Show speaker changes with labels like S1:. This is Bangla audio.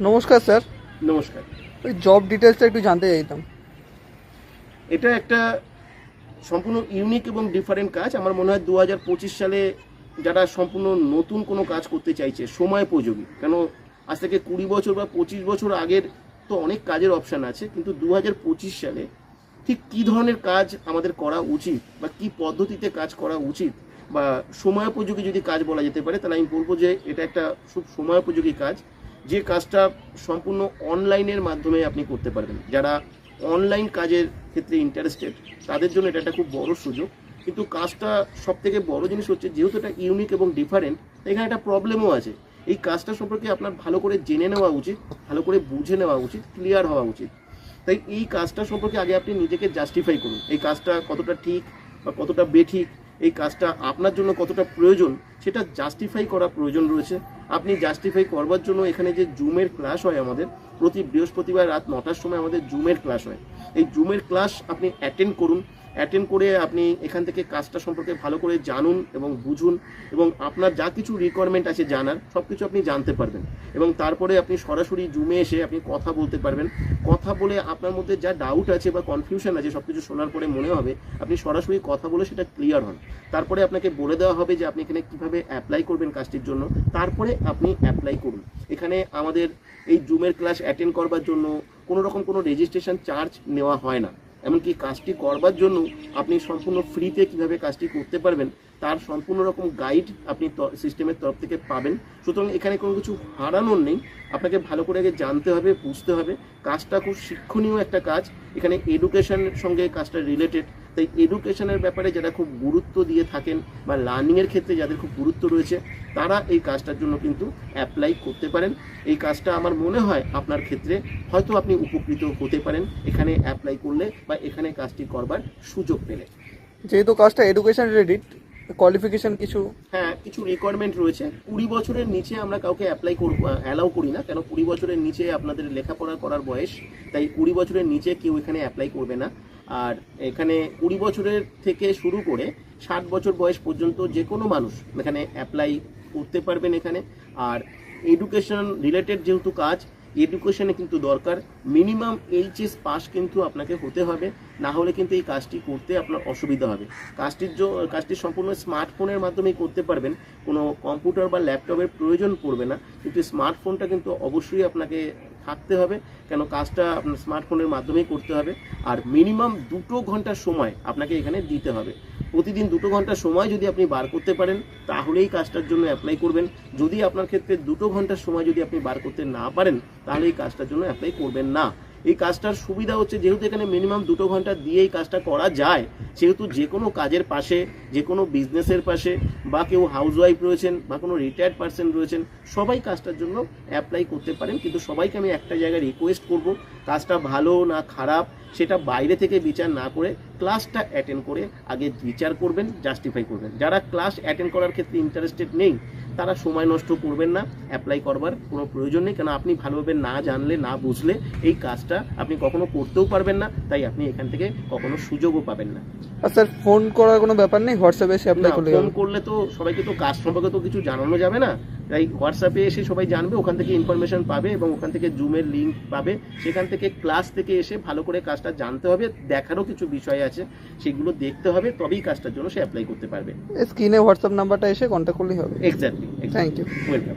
S1: নমস্কার স্যার।
S2: নমস্কার।
S1: ওই জব ডিটেলসটা একটু জানতে চাইতাম।
S2: এটা একটা সম্পূর্ণ ইউনিক এবং ডিফারেন্ট কাজ। আমার মনে হয় 2025 সালে যারা সম্পূর্ণ নতুন কোনো কাজ করতে চাইছে, সময়োপযোগী, কেন আজ থেকে 20 বছর বা 25 বছর আগের তো অনেক কাজের অপশান আছে, কিন্তু 2025 সালে ঠিক কী ধরনের কাজ আমাদের করা উচিত বা কী পদ্ধতিতে কাজ করা উচিত বা সময়োপযোগী যদি কাজ বলা যেতে পারে, তাহলে আমি বলবো যে এটা একটা খুব সময়োপযোগী কাজ, যে কাজটা সম্পূর্ণ অনলাইনের মাধ্যমে আপনি করতে পারবেন। যারা অনলাইন কাজের ক্ষেত্রে ইন্টারেস্টেড তাদের জন্য এটা একটা খুব বড় সুযোগ। কিন্তু কাজটা সব থেকে বড় জিনিস হচ্ছে, যেহেতু এটা ইউনিক এবং ডিফারেন্ট, এখানে একটা প্রবলেমও আছে। এই কাজটা সম্পর্কে আপনার ভালো করে জেনে নেওয়া উচিত, ভালো করে বুঝে নেওয়া উচিত, ক্লিয়ার হওয়া উচিত। তাই এই কাজটা সম্পর্কে আগে আপনি নিজেকে জাস্টিফাই করুন, এই কাজটা কতটা ঠিক বা কতটা বেঠিক, এই কাজটা আপনার জন্য কতটা প্রয়োজন, সেটা জাস্টিফাই করা প্রয়োজন রয়েছে। আপনি জাস্টিফাই করবার জন্য এখানে যে জুমের ক্লাস হয় আমাদের, প্রতি বৃহস্পতিবার রাত 9টার সময় আমাদের জুমের ক্লাস হয়। এই জুমের ক্লাস আপনি অ্যাটেন্ড করুন। অ্যাটেন্ড করে আপনি এখান থেকে কাজটা সম্পর্কে ভালো করে জানুন এবং বুঝুন, এবং আপনার যা কিছু রিকোয়ারমেন্ট আছে জানার, সব কিছু আপনি জানতে পারবেন। এবং তারপরে আপনি সরাসরি জুমে এসে আপনি কথা বলতে পারবেন। কথা বলে আপনার মধ্যে যা ডাউট আছে বা কনফিউশন আছে, সব কিছু শোনার পরে মনে হবে আপনি সরাসরি কথা বলে সেটা ক্লিয়ার হন। তারপরে আপনাকে বলে দেওয়া হবে যে আপনি এখানে কীভাবে অ্যাপ্লাই করবেন কাজটির জন্য, তারপরে আপনি অ্যাপ্লাই করুন। এখানে আমাদের এই জুমের ক্লাস অ্যাটেন্ড করবার জন্য কোনো রকম কোনো রেজিস্ট্রেশন চার্জ নেওয়া হয় না। এমনকি কাজটি করবার জন্য আপনি সম্পূর্ণ ফ্রিতে কীভাবে কাজটি করতে পারবেন তার সম্পূর্ণ রকম গাইড আপনি সিস্টেমের তরফ থেকে পাবেন। সুতরাং এখানে কোনো কিছু হারানোর নেই, আপনাকে ভালো করে আগে জানতে হবে, বুঝতে হবে। কাজটা খুব শিক্ষণীয় একটা কাজ, এখানে এডুকেশনের সঙ্গে কাজটা রিলেটেড। তাই এডুকেশনের ব্যাপারে যারা খুব গুরুত্ব দিয়ে থাকেন বা লার্নিংয়ের ক্ষেত্রে যাদের খুব গুরুত্ব রয়েছে, তারা এই কাজটার জন্য কিন্তু অ্যাপ্লাই করতে পারেন। এই কাজটা আমার মনে হয় আপনার ক্ষেত্রে হয়তো আপনি উপকৃত হতে পারেন এখানে অ্যাপ্লাই করলে বা এখানে কাজটি করবার সুযোগ পেলে।
S1: যেহেতু কাজটা এডুকেশন রিলেটেড, কোয়ালিফিকেশন কিছু?
S2: হ্যাঁ, কিছু রিকোয়ারমেন্ট রয়েছে। 20 বছরের নিচে আমরা কাউকে অ্যাপ্লাই অ্যালাউ করি না, কেন 20 বছরের নিচে আপনাদের লেখাপড়া করার বয়স, তাই 20 বছরের নিচে কেউ এখানে অ্যাপ্লাই করবে না। আর এখানে 20 বছরের থেকে শুরু করে 60 বছর বয়স পর্যন্ত যে কোনো মানুষ এখানে অ্যাপ্লাই করতে পারবেন এখানে। আর এডুকেশন রিলেটেড যেহেতু কাজ, এডুকেশনে কিন্তু দরকার মিনিমাম এইচএস পাস কিন্তু আপনাকে হতে হবে, না হলে কিন্তু এই কাজটি করতে আপনার অসুবিধা হবে। কাজটি সম্পূর্ণ স্মার্টফোনের মাধ্যমেই করতে পারবেন, কোনো কম্পিউটার বা ল্যাপটপের প্রয়োজন পড়বে না। কিন্তু স্মার্টফোনটা কিন্তু অবশ্যই আপনাকে থাকতে হবে, কেন কাজটা আপনার স্মার্টফোনের মাধ্যমেই করতে হবে। আর মিনিমাম 2 ঘন্টার সময় আপনাকে এখানে দিতে হবে। প্রতিদিন 2 ঘন্টার সময় যদি আপনি বার করতে পারেন, তাহলেই কাজটার জন্য অ্যাপ্লাই করবেন। যদি আপনার ক্ষেত্রে 2 ঘন্টার সময় যদি আপনি বার করতে না পারেন, তাহলে এই কাজটার জন্য অ্যাপ্লাই করবেন না। এই কাজটার সুবিধা হচ্ছে, যেহেতু এখানে মিনিমাম 2 ঘন্টা দিয়ে এই কাজটা করা যায়, সেহেতু যে কোনো কাজের পাশে, যে কোনো বিজনেসের পাশে, বা কেউ হাউসওয়াইফ রয়েছেন বা কোনো রিটায়ার্ড পার্সন রয়েছেন, সবাই কাজটার জন্য অ্যাপ্লাই করতে পারেন। কিন্তু সবাইকে আমি একটা জায়গায় রিকোয়েস্ট করব, কাজটা ভালো না খারাপ সেটা বাইরে থেকে বিচার না করে ক্লাসটা অ্যাটেন্ড করে আগে বিচার করবেন, জাস্টিফাই করবেন। যারা ক্লাস অ্যাটেন্ড করার ক্ষেত্রে ইন্টারেস্টেড নেই, তারা সময় নষ্ট করবেন না, অ্যাপ্লাই করবার কোনো প্রয়োজন নেই, কেন আপনি ভালোভাবে না জানলে, না বুঝলে এই কাজটা আপনি কখনো করতেও পারবেন না, তাই আপনি এখান থেকে কখনো সুযোগও পাবেন না।
S1: আর স্যার, ফোন করার কোনো ব্যাপার নেই? হোয়াটসঅ্যাপে এসে অ্যাপ্লাই করলে?
S2: ফোন করলে তো সবাইকে তো কাজ সম্পর্কে তো কিছু জানানো যাবে না, তাই হোয়াটসঅ্যাপে এসে সবাই জানবে, ওখান থেকে ইনফরমেশন পাবে এবং ওখান থেকে জুমের লিঙ্ক পাবে। সেখান থেকে ক্লাস থেকে এসে ভালো করে কাজটা জানতে হবে, দেখারও কিছু বিষয় আছে, সেগুলো দেখতে হবে, তবেই কাজটার জন্য সে অ্যাপ্লাই করতে পারবে।
S1: স্ক্রিনে হোয়াটসঅ্যাপ নাম্বারটা এসে কন্ট্যাক্ট করলেই হবে।
S2: এক্স্যাক্টলি।
S1: Thank you.
S2: ওয়েলকাম।